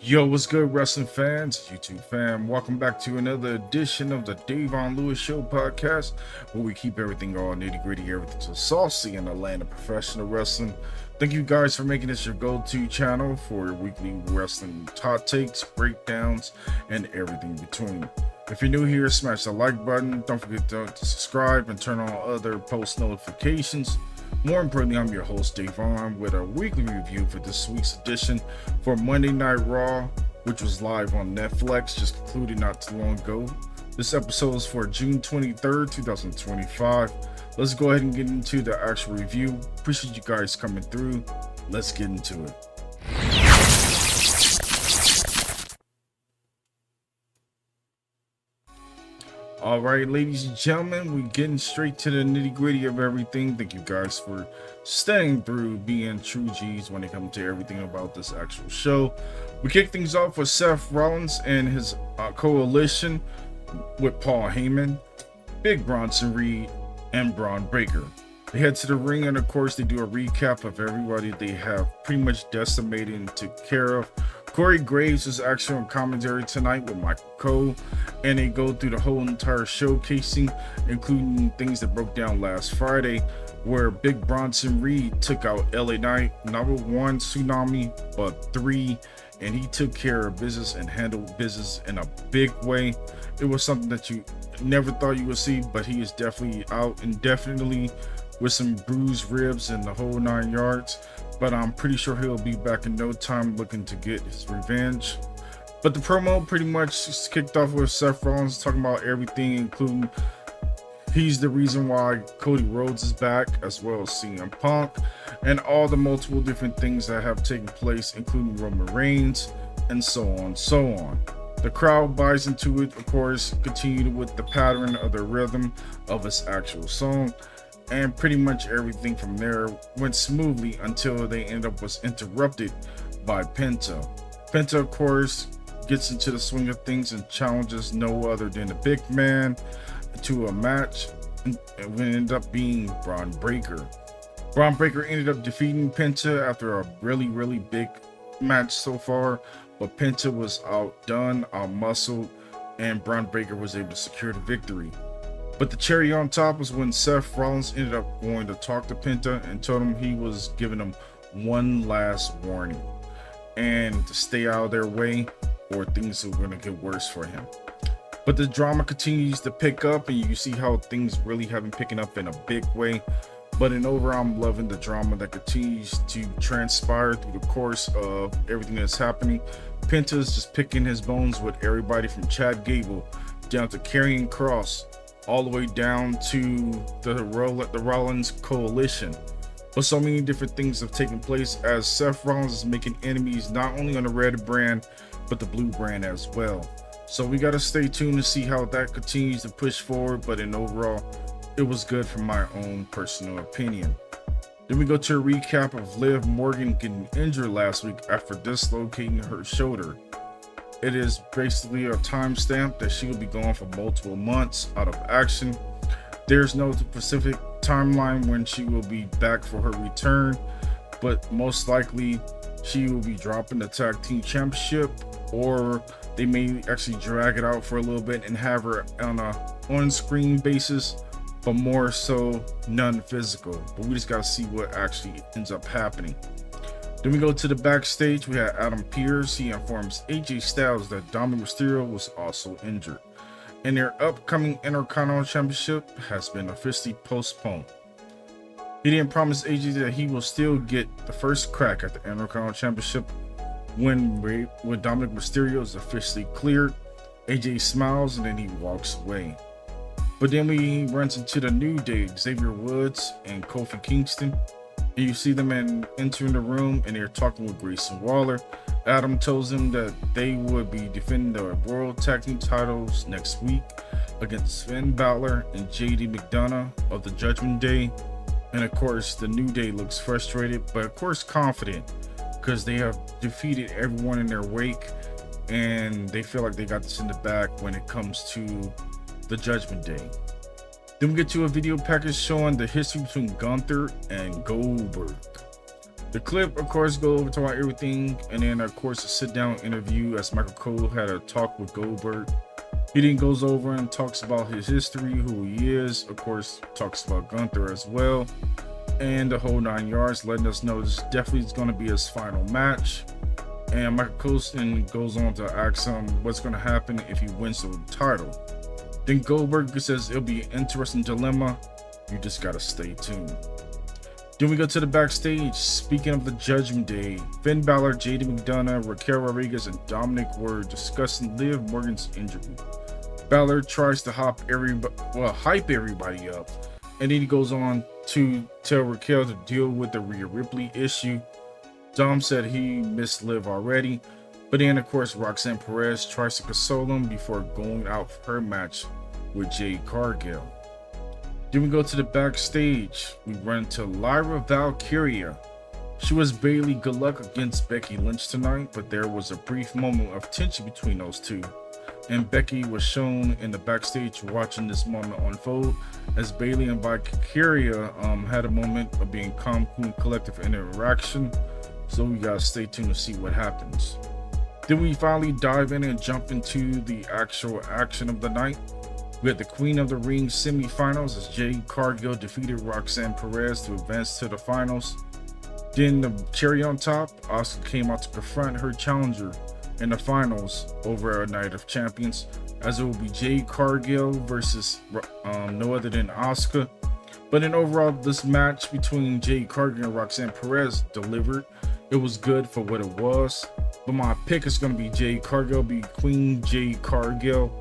Yo, what's good, wrestling fans, YouTube fam? Welcome back to another edition of the DaVon Lewis Show podcast, where we keep everything all nitty gritty, everything so saucy in the land of professional wrestling. Thank you guys for making this your go-to channel for your weekly wrestling hot takes, breakdowns, and everything between. If you're new here, smash the like button. Don't forget to subscribe and turn on other post notifications. More importantly, I'm your host, DaVon, with a weekly review for this week's edition for Monday Night Raw, which was live on Netflix, just concluded not too long ago. This episode is for June 23rd, 2025. Let's go ahead and get into the actual review. Appreciate you guys coming through. Let's get into it. All right, ladies and gentlemen, we're getting straight to the nitty gritty of everything. Thank you guys for staying through, being true G's when it comes to everything about this actual show. We kick things off with Seth Rollins and his coalition with Paul Heyman, Big Bronson Reed, and Braun Breaker. They head to the ring, and of course, they do a recap of everybody they have pretty much decimated and took care of. Corey Graves is actually on commentary tonight with Michael Cole, and they go through the whole entire showcasing, including things that broke down last Friday, where Big Bronson Reed took out LA Knight, not with one tsunami, but three, and he took care of business and handled business in a big way. It was something that you never thought you would see, but he is definitely out indefinitely with some bruised ribs and the whole 9 yards. But I'm pretty sure he'll be back in no time looking to get his revenge. But the promo pretty much kicked off with Seth Rollins talking about everything, including he's the reason why Cody Rhodes is back, as well as CM Punk, and all the multiple different things that have taken place, including Roman Reigns, and so on, so on. The crowd buys into it, of course, continued with the pattern of the rhythm of his actual song, and pretty much everything from there went smoothly until they ended up was interrupted by Penta. Penta, of course, gets into the swing of things and challenges no other than the big man to a match, and it ended up being Braun Breaker. Braun Breaker ended up defeating Penta after a really big match so far, but Penta was outdone, outmuscled, and Braun Breaker was able to secure the victory. But the cherry on top was when Seth Rollins ended up going to talk to Penta and told him he was giving him one last warning and to stay out of their way or things are going to get worse for him. But the drama continues to pick up, and you see how things really have been picking up in a big way. But in overall, I'm loving the drama that continues to transpire through the course of everything that's happening. Penta is just picking his bones with everybody from Chad Gable down to Karrion Kross, all the way down to the Rollins coalition. But so many different things have taken place as Seth Rollins is making enemies not only on the red brand, but the blue brand as well. So we got to stay tuned to see how that continues to push forward. But in overall, it was good from my own personal opinion. Then we go to a recap of Liv Morgan getting injured last week after dislocating her shoulder. It is basically a timestamp that she will be gone for multiple months out of action. There's no specific timeline when she will be back for her return, but most likely she will be dropping the tag team championship, or they may actually drag it out for a little bit and have her on a on-screen basis, but more so non-physical. But we just gotta see what actually ends up happening. Then we go to the backstage. We had Adam Pearce. He informs AJ Styles that Dominic Mysterio was also injured, and their upcoming Intercontinental Championship has been officially postponed. He didn't promise AJ that he will still get the first crack at the Intercontinental Championship when Dominic Mysterio is officially cleared. AJ smiles and then he walks away. But then he runs into the New Day, Xavier Woods and Kofi Kingston. And you see them entering the room, and they're talking with Grayson Waller. Adam tells them that they would be defending the World Tag Team titles next week against Finn Balor and JD McDonough of the Judgment Day. And of course, the New Day looks frustrated, but of course confident, because they have defeated everyone in their wake, and they feel like they got this in the bag when it comes to the Judgment Day. Then we get to a video package showing the history between Gunther and Goldberg. The clip, of course, go over to about everything, and then of course a sit-down interview as Michael Cole had a talk with Goldberg. He then goes over and talks about his history, who he is, of course, talks about Gunther as well, and the whole 9 yards, letting us know this definitely is going to be his final match. And Michael Cole goes on to ask him what's going to happen if he wins the title. Then Goldberg says it'll be an interesting dilemma. You just got to stay tuned. Then we go to the backstage. Speaking of the Judgment Day, Finn Balor, JD McDonough, Raquel Rodriguez, and Dominic were discussing Liv Morgan's injury. Balor tries to hype everybody up, and then he goes on to tell Raquel to deal with the Rhea Ripley issue. Dom said he missed Liv already, but then of course Roxanne Perez tries to console him before going out for her match with Jade Cargill. Then we go to the backstage. We run to Lyra Valkyria. She was Bayley good luck against Becky Lynch tonight, but there was a brief moment of tension between those two, and Becky was shown in the backstage watching this moment unfold as Bayley and Valkyria had a moment of being calm, cool, and collective interaction. So we gotta stay tuned to see what happens. Then we finally dive in and jump into the actual action of the night. We had the Queen of the Ring semifinals as Jade Cargill defeated Roxanne Perez to advance to the finals. Then the cherry on top, Asuka came out to confront her challenger in the finals over a Night of Champions, as it will be Jade Cargill versus no other than Asuka. But in overall, this match between Jade Cargill and Roxanne Perez delivered. It was good for what it was, but my pick is going to be Jade Cargill, be Queen Jade Cargill,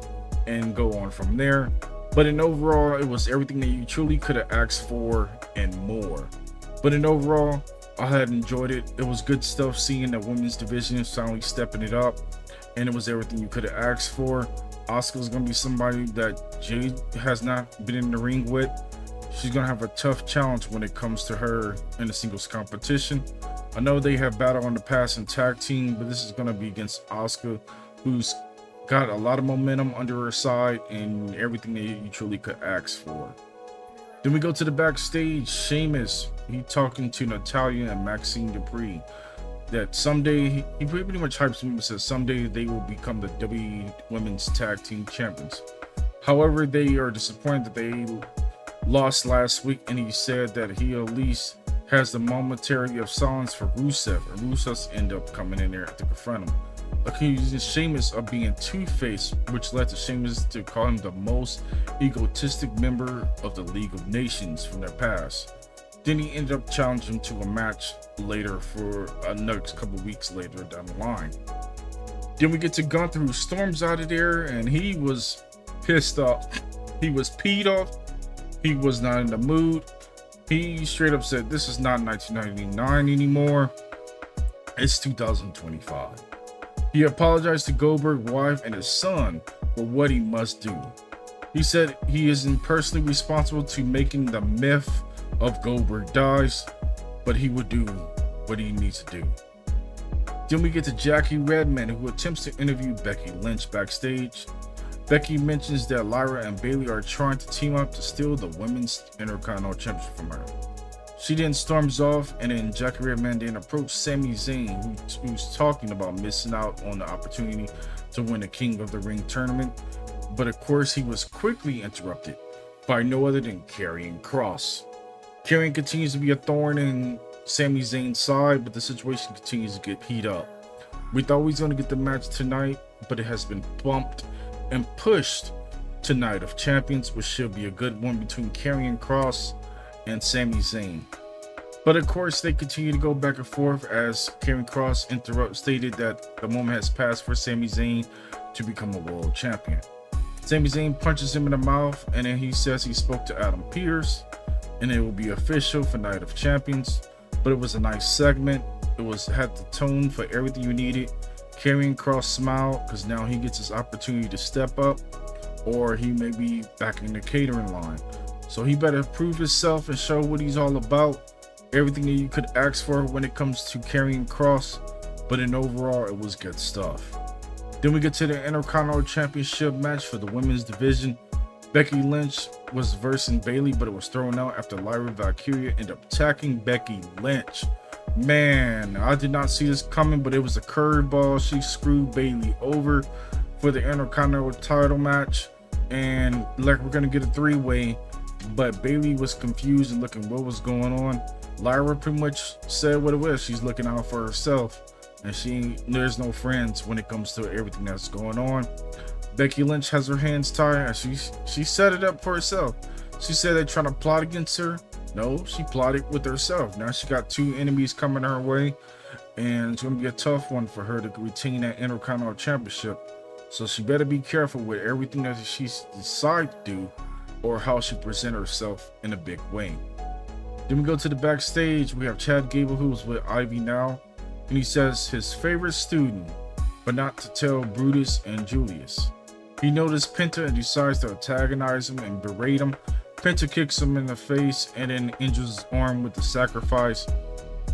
and go on from there. But in overall, it was everything that you truly could have asked for and more. But in overall, I had enjoyed it. It was good stuff seeing the women's division finally stepping it up, and it was everything you could have asked for. Asuka is going to be somebody that Jade has not been in the ring with. She's going to have a tough challenge when it comes to her in the singles competition. I know they have battled on the past in tag team, but this is going to be against Asuka, who's got a lot of momentum under her side and everything that you truly could ask for. Then we go to the backstage. Sheamus, he talking to Natalya and Maxine Dupree that someday, he pretty much hypes them and says someday they will become the WWE Women's Tag Team Champions. However, they are disappointed that they lost last week, and he said that he at least has the momentary of silence for Rusev, and Rusev's end up coming in there to confront him, accusing Sheamus of being two-faced, which led to Sheamus to call him the most egotistic member of the League of Nations from their past. Then he ended up challenging him to a match later for another couple weeks later down the line. Then we get to Gunther, who storms out of there, and he was pissed off. He was peed off. He was not in the mood. He straight up said, this is not 1999 anymore. It's 2025. He apologized to Goldberg's wife and his son for what he must do. He said he isn't personally responsible to making the myth of Goldberg dies, but he would do what he needs to do. Then we get to Jackie Redmond, who attempts to interview Becky Lynch backstage. Becky mentions that Lyra and Bayley are trying to team up to steal the Women's Intercontinental Championship from her. She then storms off, and then Jackie Redmond then approached Sami Zayn, who's talking about missing out on the opportunity to win the King of the Ring tournament. But of course, he was quickly interrupted by no other than Karrion Kross. Karrion continues to be a thorn in Sami Zayn's side, but the situation continues to get heated up. We thought we was going to get the match tonight, but it has been bumped and pushed to Night of Champions, which should be a good one between Karrion Kross and Sami Zayn. But of course, they continue to go back and forth as Karrion Kross stated that the moment has passed for Sami Zayn to become a world champion. Sami Zayn punches him in the mouth, and then he says he spoke to Adam Pearce, and it will be official for Night of Champions. But it was a nice segment. It had the tone for everything you needed. Karrion Kross smiled because now he gets his opportunity to step up, or he may be back in the catering line. So he better prove himself and show what he's all about. Everything that you could ask for when it comes to Karrion Kross, but in overall, it was good stuff. Then we get to the Intercontinental Championship match for the women's division. Becky Lynch was versing Bayley, but it was thrown out after Lyra Valkyria ended up attacking Becky Lynch. Man, I did not see this coming, but it was a curveball. She screwed Bayley over for the Intercontinental title match, and like we're gonna get a three-way, but Bayley was confused and looking what was going on. Lyra pretty much said what it was. She's looking out for herself, and there's no friends when it comes to everything that's going on. Becky Lynch has her hands tied, and she set it up for herself. She said they're trying to plot against her. No, she plotted with herself. Now she got two enemies coming her way, and it's gonna be a tough one for her to retain that Intercontinental Championship. So she better be careful with everything that she decides to do, or how she present herself in a big way. Then we go to the backstage. We have Chad Gable, who's with Ivy now, and he says his favorite student, but not to tell Brutus and Julius. He noticed Penta and decides to antagonize him and berate him. Penta kicks him in the face and then injures his arm with the sacrifice.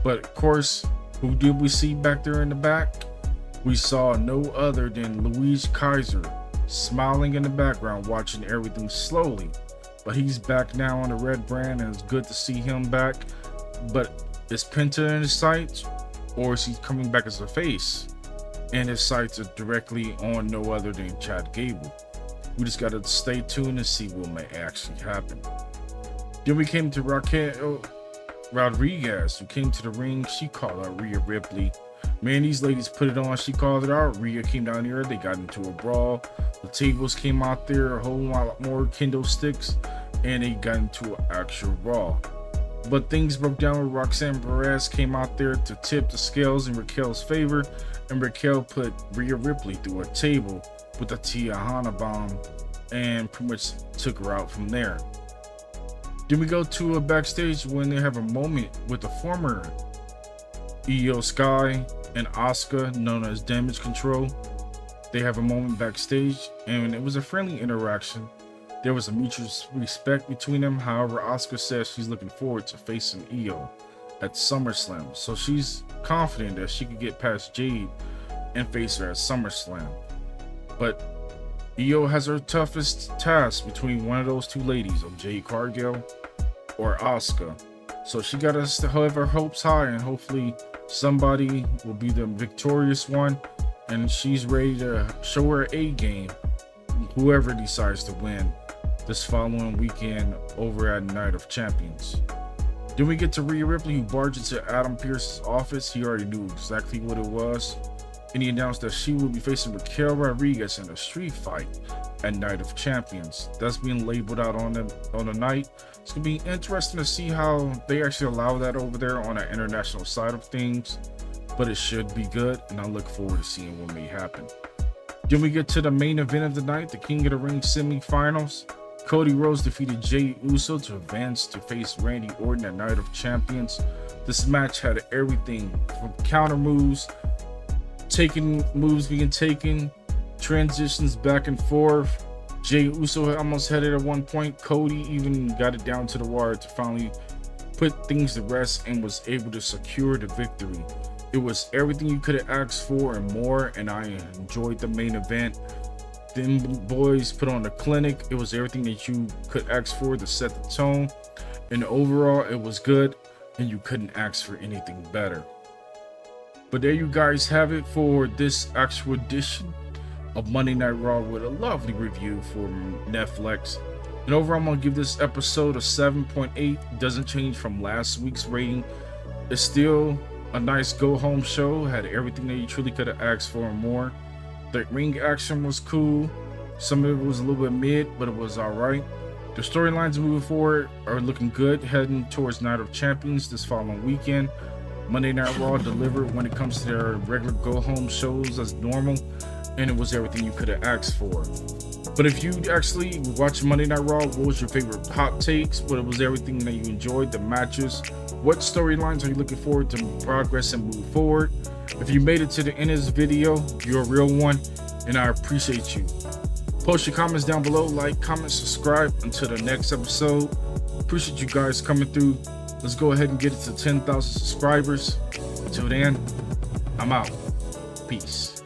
But of course, who did we see back there in the back? We saw no other than Luis Kaiser, smiling in the background, watching everything slowly. But he's back now on the red brand, and it's good to see him back. But is Penta in his sights, or is he coming back as a face? And his sights are directly on no other than Chad Gable. We just gotta stay tuned and see what may actually happen. Then we came to Raquel Rodriguez, who came to the ring. She called out Rhea Ripley. Man, these ladies put it on. She called it out. Rhea came down here. They got into a brawl. The tables came out there, a whole lot more kendo sticks, and they got into an actual brawl. But things broke down when Roxanne Perez came out there to tip the scales in Raquel's favor, and Raquel put Rhea Ripley through a table with a Tijuana bomb and pretty much took her out from there. Then we go to a backstage when they have a moment with the former Io Sky and Asuka, known as Damage Control. They have a moment backstage, and it was a friendly interaction. There was a mutual respect between them. However, Asuka says she's looking forward to facing Io at SummerSlam, so she's confident that she could get past Jade and face her at SummerSlam. But Io has her toughest task between one of those two ladies, of Jade Cargill or Asuka. So she got us to have her hopes high, and hopefully somebody will be the victorious one, and she's ready to show her A game, whoever decides to win this following weekend over at Night of Champions. Then we get to Rhea Ripley, who barged into Adam Pearce's office. He already knew exactly what it was, and he announced that she will be facing Raquel Rodriguez in a street fight at Night of Champions. That's being labeled out on the night. It's gonna be interesting to see how they actually allow that over there on the international side of things, but it should be good, and I look forward to seeing what may happen. Then we get to the main event of the night, the King of the Ring semifinals. Cody Rhodes defeated Jey Uso to advance to face Randy Orton at Night of Champions. This match had everything from counter moves, moves being taken, transitions back and forth. Jey Uso almost had it at one point. Cody even got it down to the wire to finally put things to rest and was able to secure the victory. It was everything you could have asked for and more, and I enjoyed the main event. Them boys put on a clinic. It was everything that you could ask for to set the tone, and overall it was good, and you couldn't ask for anything better. But there you guys have it for this actual edition of Monday Night Raw with a lovely review from Netflix. And overall, I'm gonna give this episode a 7.8. Doesn't change from last week's rating. It's still a nice go home show. Had everything that you truly could have asked for and more. The ring action was cool. Some of it was a little bit mid, but it was all right. The storylines moving forward are looking good, heading towards Night of Champions this following weekend. Monday Night Raw delivered when it comes to their regular go home shows as normal, and it was everything you could have asked for. But if you actually watched Monday Night Raw, what was your favorite hot takes? What was everything that you enjoyed? The matches? What storylines are you looking forward to progress and move forward? If you made it to the end of this video, you're a real one, and I appreciate you. Post your comments down below, like, comment, subscribe. Until the next episode, appreciate you guys coming through. Let's go ahead and get it to 10,000 subscribers. Until then, I'm out. Peace.